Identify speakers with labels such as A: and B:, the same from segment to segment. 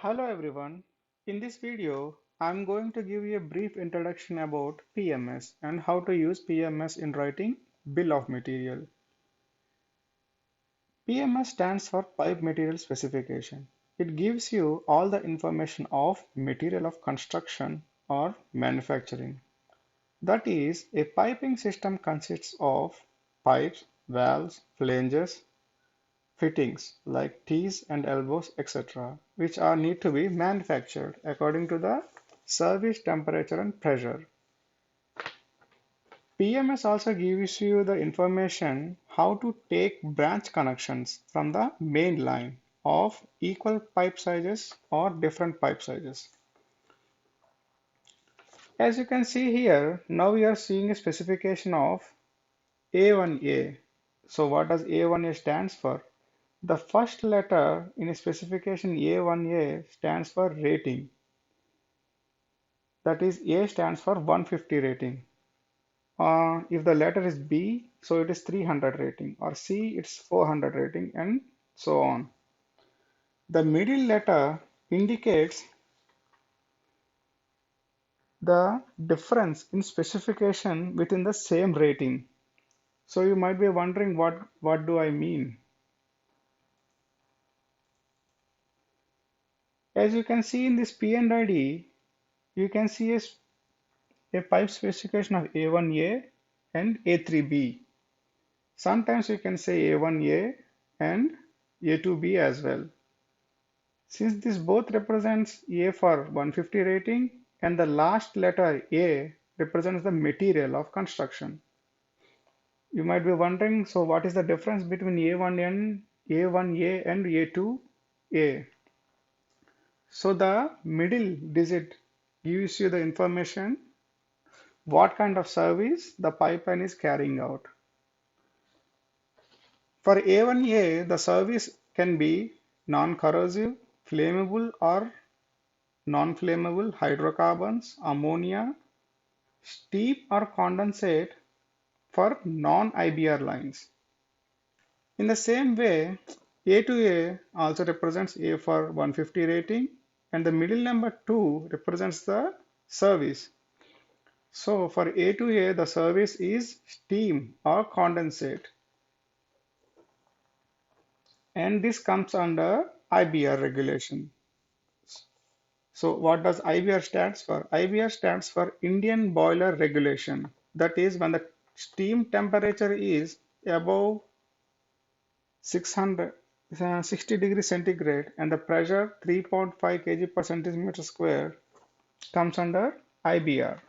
A: Hello everyone. In this video, I'm going to give you a brief introduction about PMS and how to use PMS in writing bill of material. PMS stands for Pipe Material Specification. It gives you all the information of material of construction or manufacturing. That is, a piping system consists of pipes, valves, flanges, fittings like T's and elbows, etc., which are need to be manufactured according to the service temperature and pressure. PMS also gives you the information how to take branch connections from the main line of equal pipe sizes or different pipe sizes. As you can see here, now we are seeing a specification of A1A. So what does A1A stands for? The first letter in a specification A1A stands for rating. That is, A stands for 150 rating. If the letter is B, so it is 300 rating, or C, it's 400 rating, and so on. The middle letter indicates the difference in specification within the same rating. So you might be wondering what do I mean? As you can see in this P and ID, you can see a pipe specification of A1A and A3B. Sometimes we can say A1A and A2B as well. Since this both represents A for 150 rating and the last letter A represents the material of construction. You might be wondering, so what is the difference between A1A and A2A? So the middle digit gives you the information what kind of service the pipeline is carrying out. For A1A, the service can be non-corrosive, flammable or non-flammable hydrocarbons, ammonia, steam or condensate for non-IBR lines. In the same way, A2A also represents A for 150 rating and the middle number 2 represents the service. So for A2A, the service is steam or condensate, and this comes under IBR regulation. So what does IBR stands for? IBR stands for Indian Boiler Regulation. That is when the steam temperature is above 600, 60 degrees centigrade and the pressure 3.5 kg per centimeter square comes under IBR.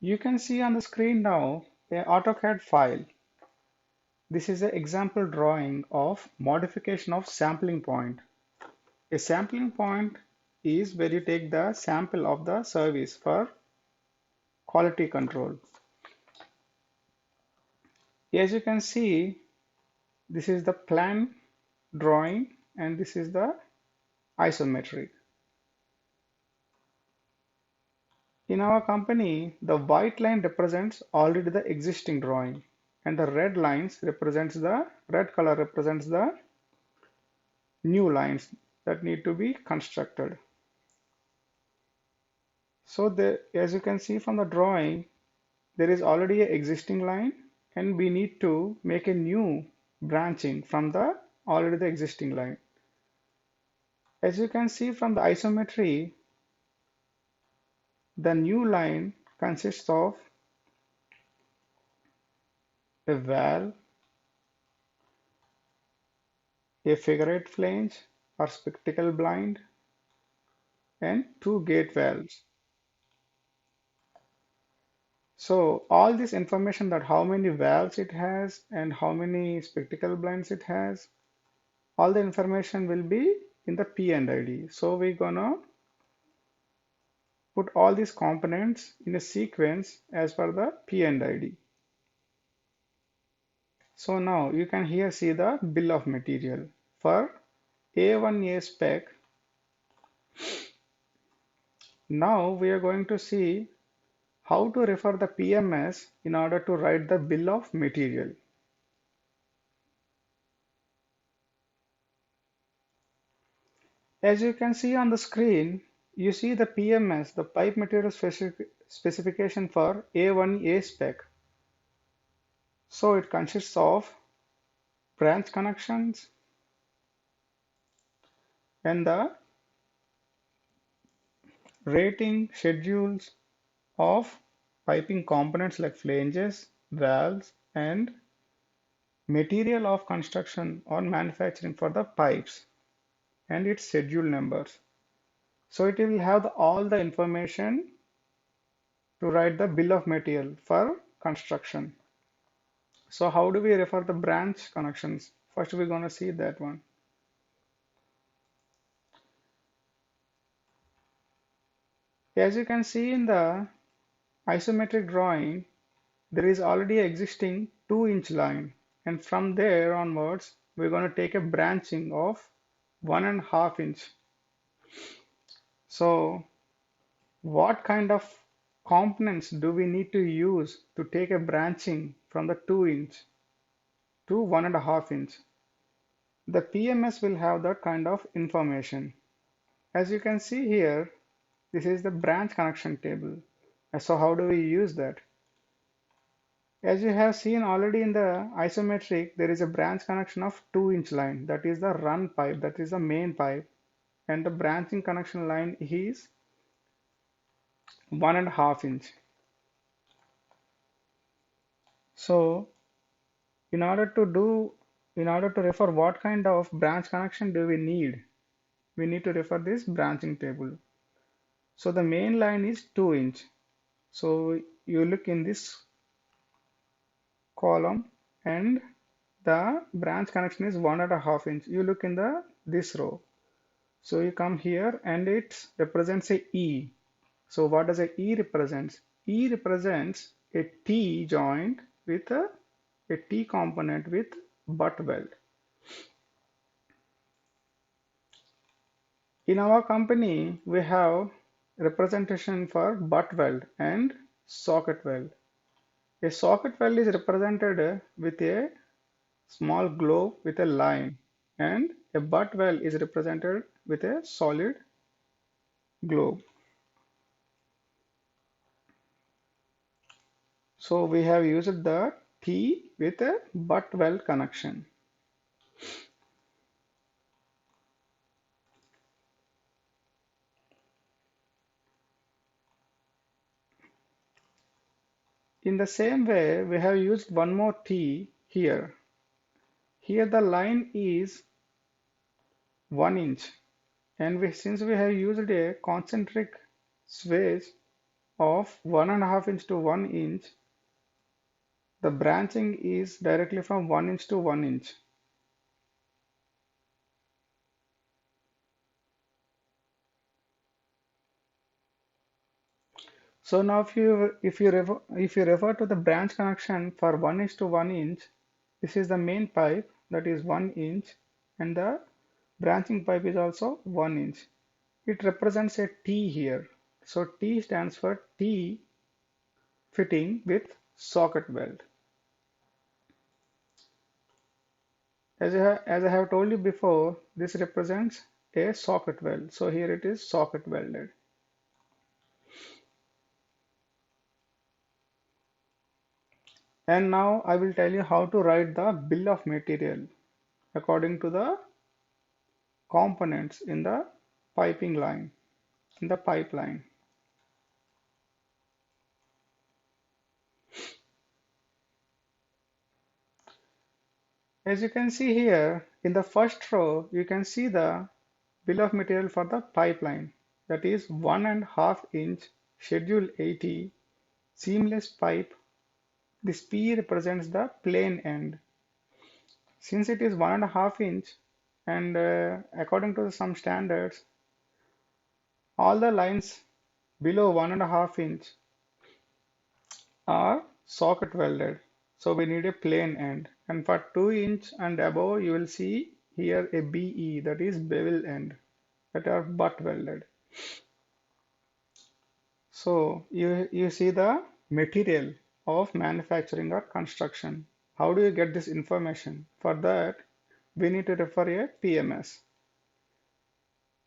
A: You can see on the screen now a Autocad file. This is an example drawing of modification of sampling point. A sampling point is where you take the sample of the service for quality control. As you can see, this is the plan drawing and this is the isometric. In our company, the white line represents already the existing drawing and the red color represents the new lines that need to be constructed. So as you can see from the drawing, there is already an existing line and we need to make a new branching from the already the existing line. As you can see from the isometry, the new line consists of a valve, a figure-eight flange or spectacle blind, and two gate valves. So all this information that how many valves it has and how many spectacle blinds it has, all the information will be in the P and ID. So we're gonna put all these components in a sequence as per the P and ID. So now you can here see the bill of material. For A1A spec, Now we are going to see how to refer the PMS in order to write the bill of material. As you can see on the screen, you see the PMS, the pipe material specification for A1A spec. So it consists of branch connections and the rating schedules of piping components like flanges, valves, and material of construction or manufacturing for the pipes and its schedule numbers. So it will have all the information to write the bill of material for construction. So how do we refer the branch connections? First we're going to see that one. As you can see in the isometric drawing, there is already existing 2-inch line, and from there onwards we're going to take a branching of 1.5 inch. So what kind of components do we need to use to take a branching from the 2-inch to 1.5 inch? The PMS will have that kind of information. As you can see here, this is the branch connection table. So how do we use that? As you have seen already in the isometric, there is a branch connection of 2-inch line. That is the run pipe, that is the main pipe. And the branching connection line is 1.5 inch. So in order to refer what kind of branch connection do we need, we need to refer this branching table. So the main line is 2-inch. So you look in this column and the branch connection is 1.5 inch. You look in this row. So you come here and it represents a E. So what does a E represents? E represents a T joint with a T component with butt weld. In our company, we have representation for butt weld and socket weld. A socket weld is represented with a small globe with a line, and a butt weld is represented with a solid globe. So we have used the T with a butt weld connection. In the same way, we have used one more T here. Here the line is 1 inch, and since we have used a concentric swage of 1.5 inch to 1 inch, the branching is directly from 1 inch to 1 inch. So now if you refer to the branch connection for 1 inch to 1 inch, this is the main pipe, that is 1 inch, and the branching pipe is also 1 inch. It represents a T here. So T stands for T fitting with socket weld. As I have told you before, this represents a socket weld. So here it is socket welded. And now I will tell you how to write the bill of material according to the components in the piping line, in the pipeline. As you can see here, in the first row, you can see the bill of material for the pipeline. That is 1.5 inch schedule 80 seamless pipe. This P represents the plain end. Since it is 1.5 inch and according to some standards, all the lines below 1.5 inch are socket welded. So we need a plain end. And for 2 inch and above, you will see here a BE, that is bevel end, that are butt welded. So you see the material of manufacturing or construction. How do you get this information? For that, we need to refer a PMS.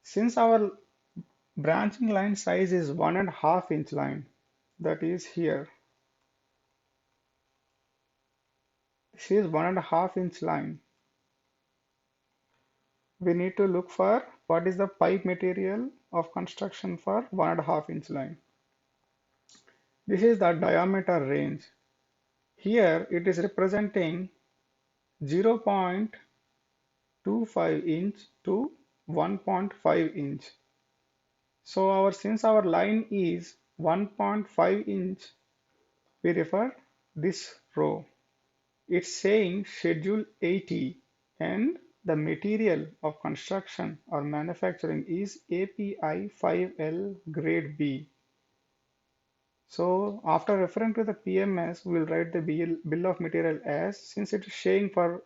A: Since our branching line size is 1.5 inch line, that is here. This is 1.5 inch line. We need to look for what is the pipe material of construction for 1.5 inch line. This is the diameter range. Here it is representing 0.25 inch to 1.5 inch. So since our line is 1.5 inch, we refer this row. It's saying schedule 80 and the material of construction or manufacturing is API 5L grade B. So after referring to the PMS, we'll write the bill of material as, since it is showing for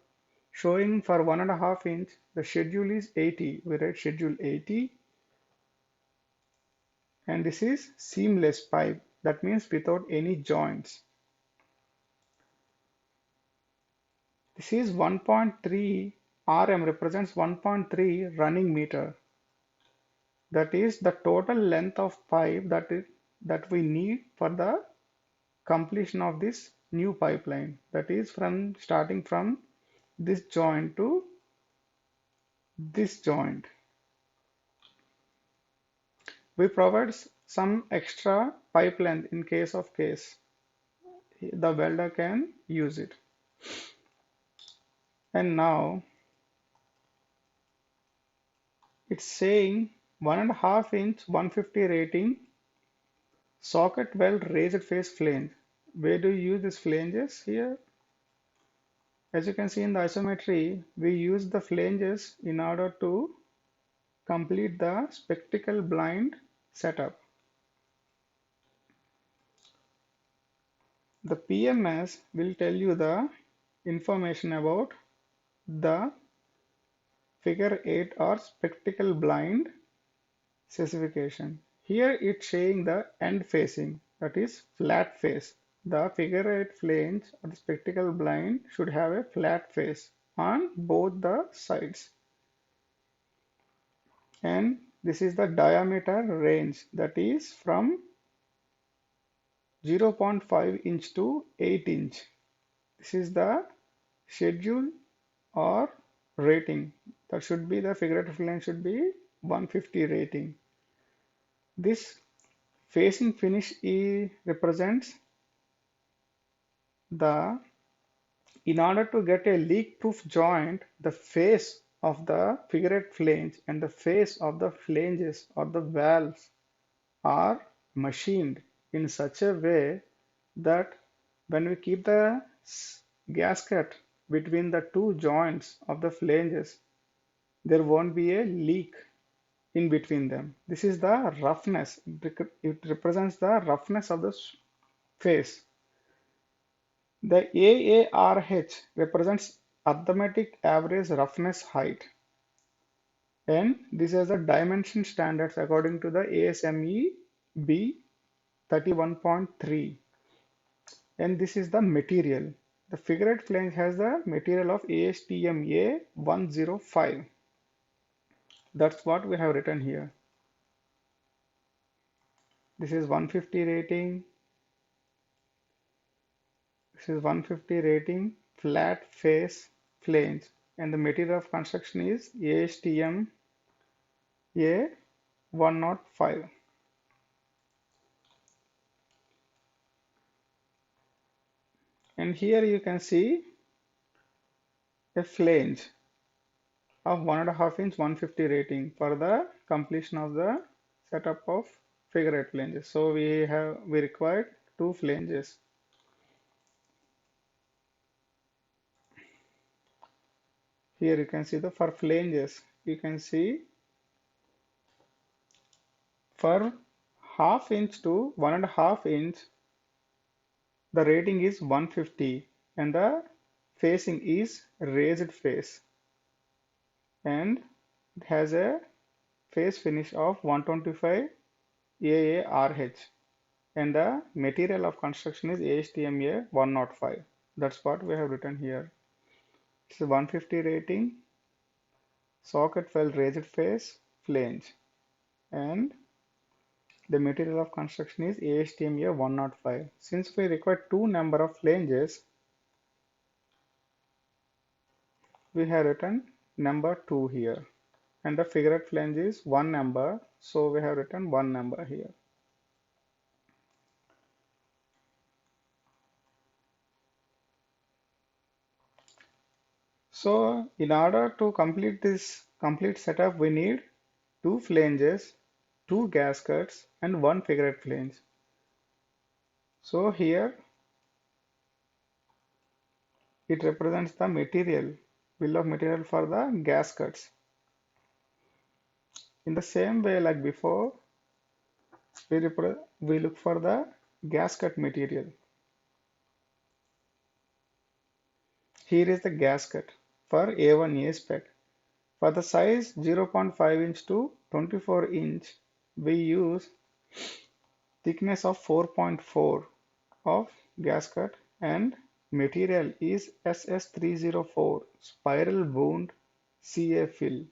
A: 1.5 inch, the schedule is 80. We write schedule 80, and this is seamless pipe. That means without any joints. This is 1.3 RM represents 1.3 running meter. That is the total length of pipe that we need for the completion of this new pipeline. That is starting from this joint to this joint. We provide some extra pipe length in case of case. The welder can use it. And now it's saying 1.5 inch 150 rating socket weld raised face flange. Where do you use these flanges here? As you can see in the isometry, we use the flanges in order to complete the spectacle blind setup. The PMS will tell you the information about the figure 8 or spectacle blind specification. Here it's showing the end facing, that is flat face. The figure 8 flange or the spectacle blind should have a flat face on both the sides. And this is the diameter range, that is from 0.5 inch to 8 inch. This is the schedule or rating. That should be the figurative flange should be 150 rating. This facing finish E represents in order to get a leak-proof joint, the face of the figure-8 flange and the face of the flanges or the valves are machined in such a way that when we keep the gasket between the two joints of the flanges, there won't be a leak in between them. This is the roughness. It represents the roughness of the face. The AARH represents arithmetic average roughness height, and this is the dimension standards according to the ASME B 31.3, and this is the material. The figure-8 flange has the material of ASTM A105. That's what we have written here. This is 150 rating. This is 150 rating flat face flange, and the material of construction is ASTM A105. And here you can see a flange of 1.5 inch 150 rating for the completion of the setup of figure-8 flanges. So we required two flanges. Here you can see for flanges, you can see for 1/2 inch to 1.5 inch, the rating is 150 and the facing is raised face, and it has a face finish of 125 AARH. and the material of construction is ASTMA 105. That's what we have written here. It's a 150 rating, socket weld raised face, flange, and the material of construction is ASTMA 105. Since we require two number of flanges, we have written number 2 here. And the figured flange is one number, so we have written one number here. So in order to complete this complete setup, we need two flanges, two gaskets, and one figured flange. So here it represents the material, bill of material for the gaskets. In the same way like before, we look for the gasket material. Here is the gasket for A1A spec. For the size 0.5 inch to 24 inch, we use thickness of 4.4 of gasket and material is SS304 spiral wound CA fill.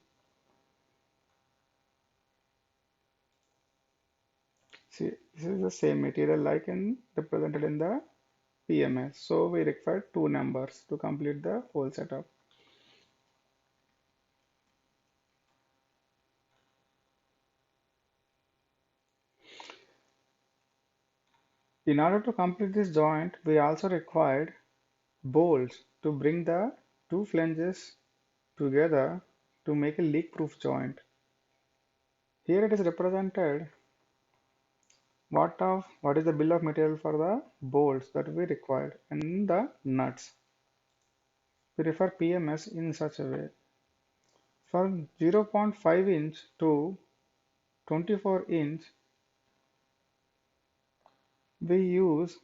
A: See, this is the same material like represented in the PMS. So we require two numbers to complete the whole setup. In order to complete this joint, we also required bolts to bring the two flanges together to make a leak-proof joint. Here it is represented what is the bill of material for the bolts that we required and the nuts. We refer PMS in such a way. For 0.5 inch to 24 inch, we use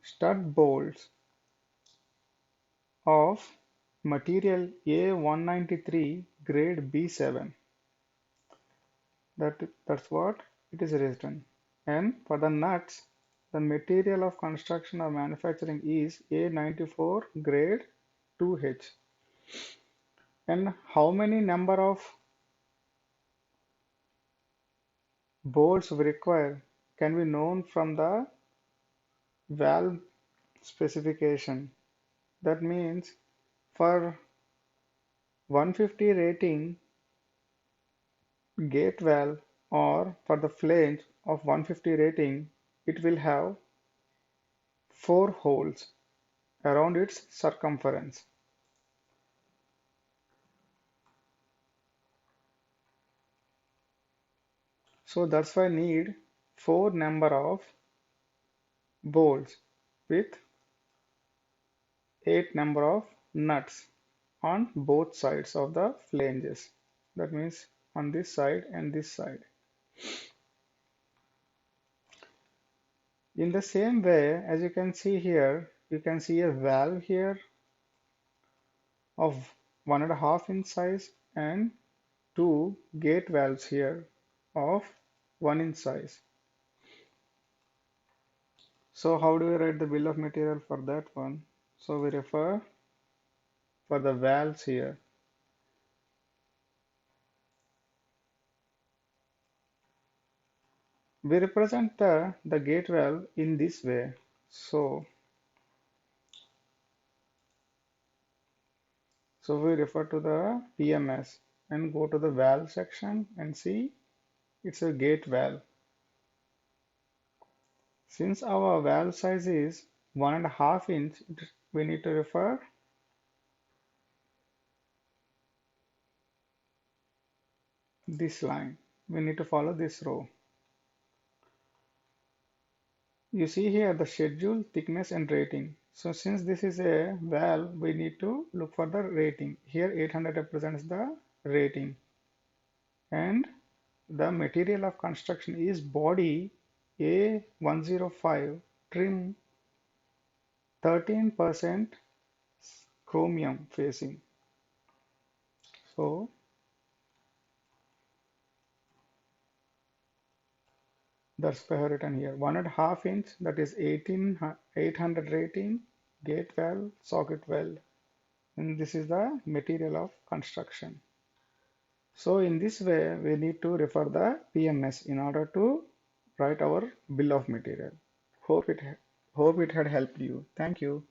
A: stud bolts of material A193 grade B7. That's what it is written. And for the nuts, the material of construction or manufacturing is A94 grade 2H. And how many number of bolts we require can be known from the valve specification. That means for 150 rating gate valve or for the flange of 150 rating, it will have 4 holes around its circumference. So that's why I need 4 number of bolts with 8 number of nuts on both sides of the flanges. That means on this side and this side. In the same way, as you can see here, you can see a valve here of 1.5 inch size and two gate valves here of 1 inch size. So how do we write the bill of material for that one? So we refer for the valves here. We represent the gate valve in this way. So we refer to the PMS and go to the valve section and see it's a gate valve. Since our valve size is 1.5 inch, we need to refer this line. We need to follow this row. You see here the schedule, thickness and rating. So since this is a valve, we need to look for the rating. Here 800 represents the rating. And the material of construction is body A105 trim 13% chromium facing. So That's why I have written here. 1.5 inch, that is 800 rating, gate valve, socket valve. And this is the material of construction. So in this way, we need to refer the PMS in order to write our bill of material. Hope it hope it had helped you. Thank you.